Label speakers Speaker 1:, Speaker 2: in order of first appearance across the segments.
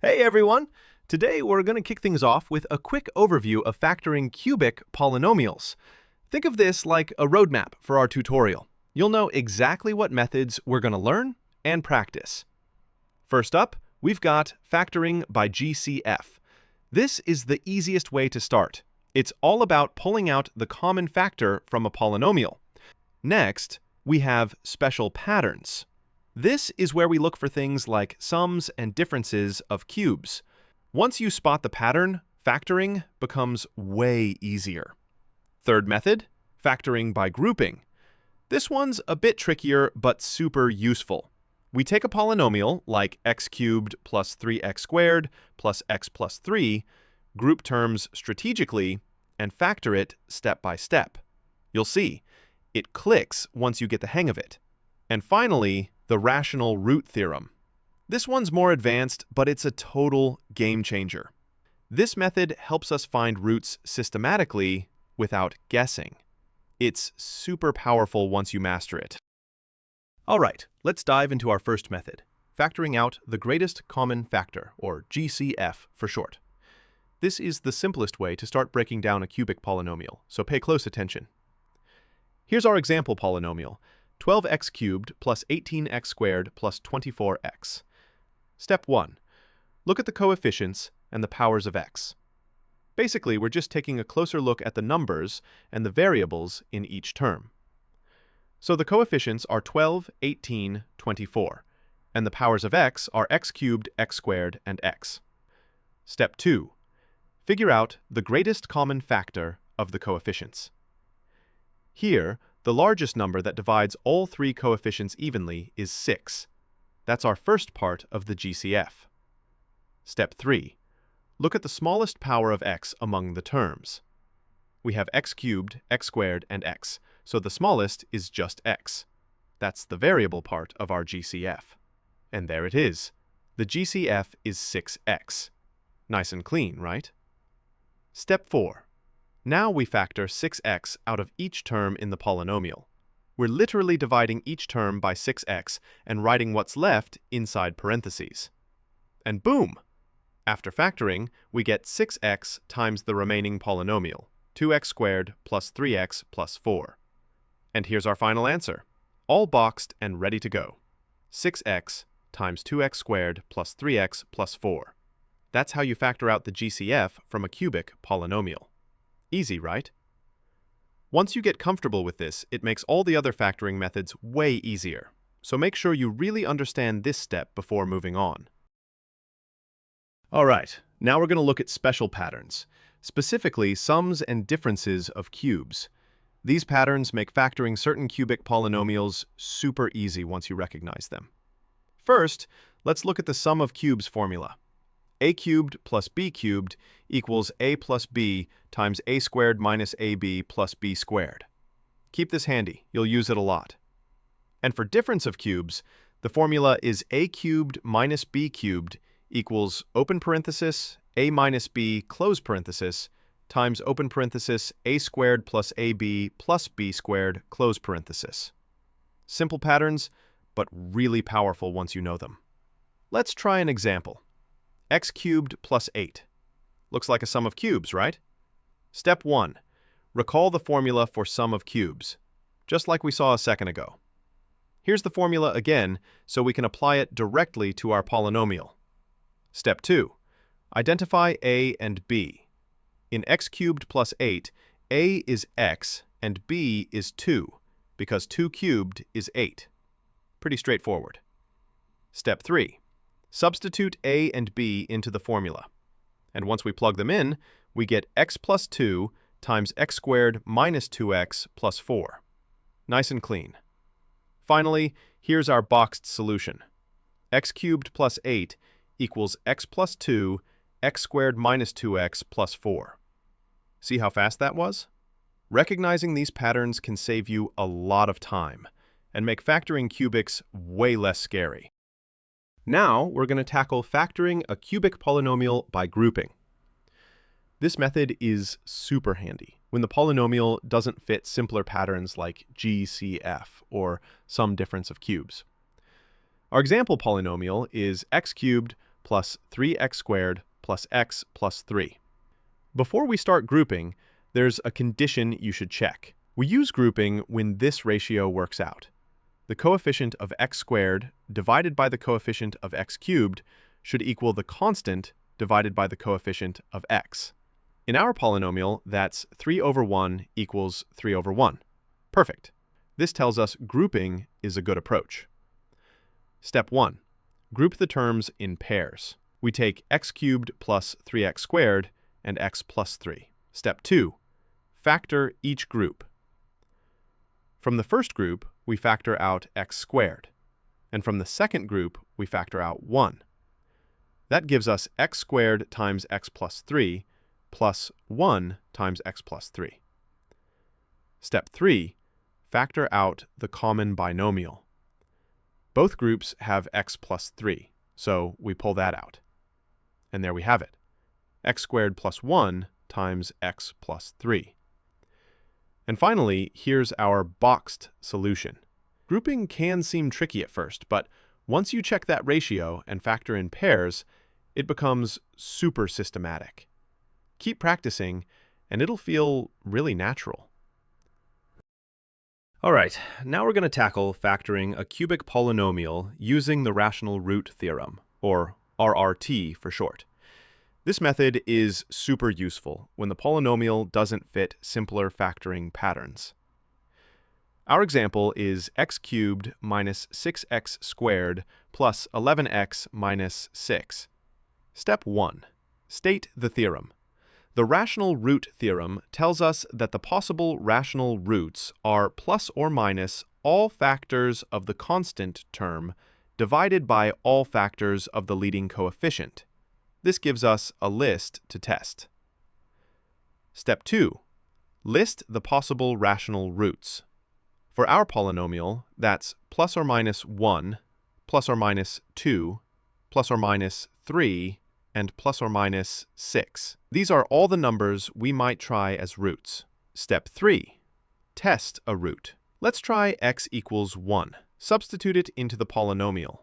Speaker 1: Hey everyone! Today we're going to kick things off with a quick overview of factoring cubic polynomials. Think of this like a roadmap for our tutorial. You'll know exactly what methods we're going to learn and practice. First up, we've got factoring by GCF. This is the easiest way to start. It's all about pulling out the common factor from a polynomial. Next, we have special patterns. This is where we look for things like sums and differences of cubes. Once you spot the pattern, factoring becomes way easier. Third method, factoring by grouping. This one's a bit trickier, but super useful. We take a polynomial like x cubed plus 3x squared plus x plus 3, group terms strategically, and factor it step by step. You'll see, it clicks once you get the hang of it. And finally, the Rational Root Theorem. This one's more advanced, but it's a total game changer. This method helps us find roots systematically without guessing. It's super powerful once you master it. All right, let's dive into our first method, factoring out the greatest common factor, or GCF for short. This is the simplest way to start breaking down a cubic polynomial, so pay close attention. Here's our example polynomial, 12x cubed plus 18x squared plus 24x. Step 1. Look at the coefficients and the powers of x. Basically, we're just taking a closer look at the numbers and the variables in each term. So the coefficients are 12, 18, 24, and the powers of x are x cubed, x squared, and x. Step 2. Figure out the greatest common factor of the coefficients. Here, the largest number that divides all three coefficients evenly is 6. That's our first part of the GCF. Step 3. Look at the smallest power of x among the terms. We have x cubed, x squared, and x, so the smallest is just x. That's the variable part of our GCF. And there it is. The GCF is 6x. Nice and clean, right? Step 4. Now we factor 6x out of each term in the polynomial. We're literally dividing each term by 6x and writing what's left inside parentheses. And boom! After factoring, we get 6x times the remaining polynomial, 2x squared plus 3x plus 4. And here's our final answer, all boxed and ready to go. 6x times 2x squared plus 3x plus 4. That's how you factor out the GCF from a cubic polynomial. Easy, right? Once you get comfortable with this, it makes all the other factoring methods way easier. So make sure you really understand this step before moving on. All right, now we're going to look at special patterns, specifically sums and differences of cubes. These patterns make factoring certain cubic polynomials super easy once you recognize them. First, let's look at the sum of cubes formula. A cubed plus b cubed equals a plus b times a squared minus ab plus b squared. Keep this handy, you'll use it a lot. And for difference of cubes, the formula is a cubed minus b cubed equals open parenthesis a minus b close parenthesis times open parenthesis a squared plus ab plus b squared close parenthesis. Simple patterns, but really powerful once you know them. Let's try an example. X cubed plus 8. Looks like a sum of cubes, right? Step 1. Recall the formula for sum of cubes, just like we saw a second ago. Here's the formula again, so we can apply it directly to our polynomial. Step 2. Identify a and b. In x cubed plus 8, a is x and b is 2, because 2 cubed is 8. Pretty straightforward. Step 3. Substitute a and b into the formula. And once we plug them in, we get x plus 2 times x squared minus 2x plus 4. Nice and clean. Finally, here's our boxed solution. X cubed plus 8 equals x plus 2, x squared minus 2x plus 4. See how fast that was? Recognizing these patterns can save you a lot of time and make factoring cubics way less scary. Now we're going to tackle factoring a cubic polynomial by grouping. This method is super handy when the polynomial doesn't fit simpler patterns like GCF or some difference of cubes. Our example polynomial is x cubed plus 3x squared plus x plus 3. Before we start grouping, there's a condition you should check. We use grouping when this ratio works out. The coefficient of x squared divided by the coefficient of x cubed should equal the constant divided by the coefficient of x. In our polynomial, that's 3 over 1 equals 3 over 1. Perfect. This tells us grouping is a good approach. Step 1. Group the terms in pairs. We take x cubed plus 3x squared and x plus 3. Step 2. Factor each group. From the first group, we factor out x squared, and from the second group, we factor out 1. That gives us x squared times x plus 3 plus 1 times x plus 3. Step 3. Factor out the common binomial. Both groups have x plus 3, so we pull that out. And there we have it. X squared plus 1 times x plus 3. And finally, here's our boxed solution. Grouping can seem tricky at first, but once you check that ratio and factor in pairs, it becomes super systematic. Keep practicing, and it'll feel really natural. All right, now we're going to tackle factoring a cubic polynomial using the Rational Root Theorem, or RRT for short. This method is super useful when the polynomial doesn't fit simpler factoring patterns. Our example is x cubed minus 6x squared plus 11x minus 6. Step 1. State the theorem. The Rational Root Theorem tells us that the possible rational roots are plus or minus all factors of the constant term divided by all factors of the leading coefficient. This gives us a list to test. Step 2. List the possible rational roots. For our polynomial, that's plus or minus 1, plus or minus 2, plus or minus 3, and plus or minus 6. These are all the numbers we might try as roots. Step 3. Test a root. Let's try x equals 1. Substitute it into the polynomial.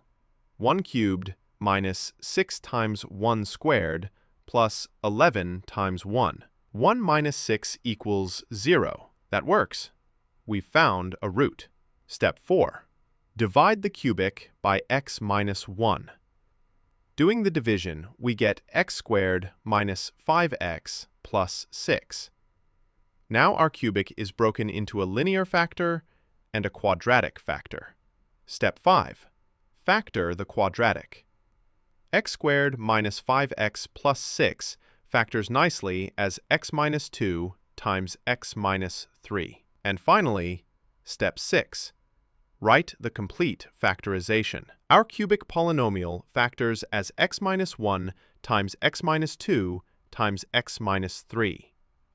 Speaker 1: 1 cubed minus 6 times 1 squared plus 11 times 1. 1 minus 6 equals 0. That works. We've found a root. Step 4. Divide the cubic by x minus 1. Doing the division, we get x squared minus 5x plus 6. Now our cubic is broken into a linear factor and a quadratic factor. Step 5. Factor the quadratic. X squared minus 5x plus 6 factors nicely as x minus 2 times x minus 3. And finally, step 6. Write the complete factorization. Our cubic polynomial factors as x minus 1 times x minus 2 times x minus 3.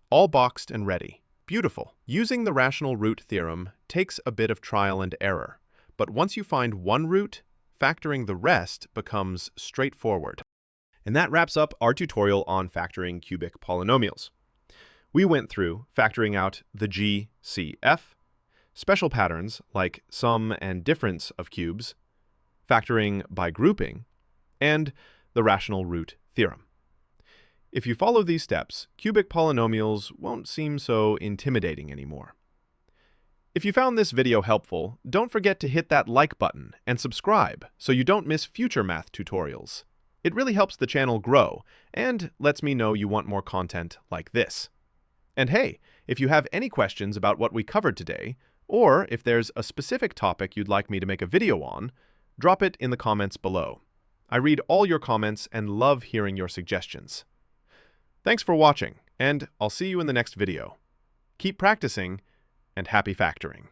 Speaker 1: All boxed and ready. Beautiful. Using the rational root theorem takes a bit of trial and error, but once you find one root, factoring the rest becomes straightforward. And that wraps up our tutorial on factoring cubic polynomials. We went through factoring out the GCF, special patterns like sum and difference of cubes, factoring by grouping, and the rational root theorem. If you follow these steps, cubic polynomials won't seem so intimidating anymore. If you found this video helpful, don't forget to hit that like button and subscribe so you don't miss future math tutorials. It really helps the channel grow and lets me know you want more content like this. And hey, if you have any questions about what we covered today, or if there's a specific topic you'd like me to make a video on, drop it in the comments below. I read all your comments and love hearing your suggestions. Thanks for watching, and I'll see you in the next video. Keep practicing, and happy factoring.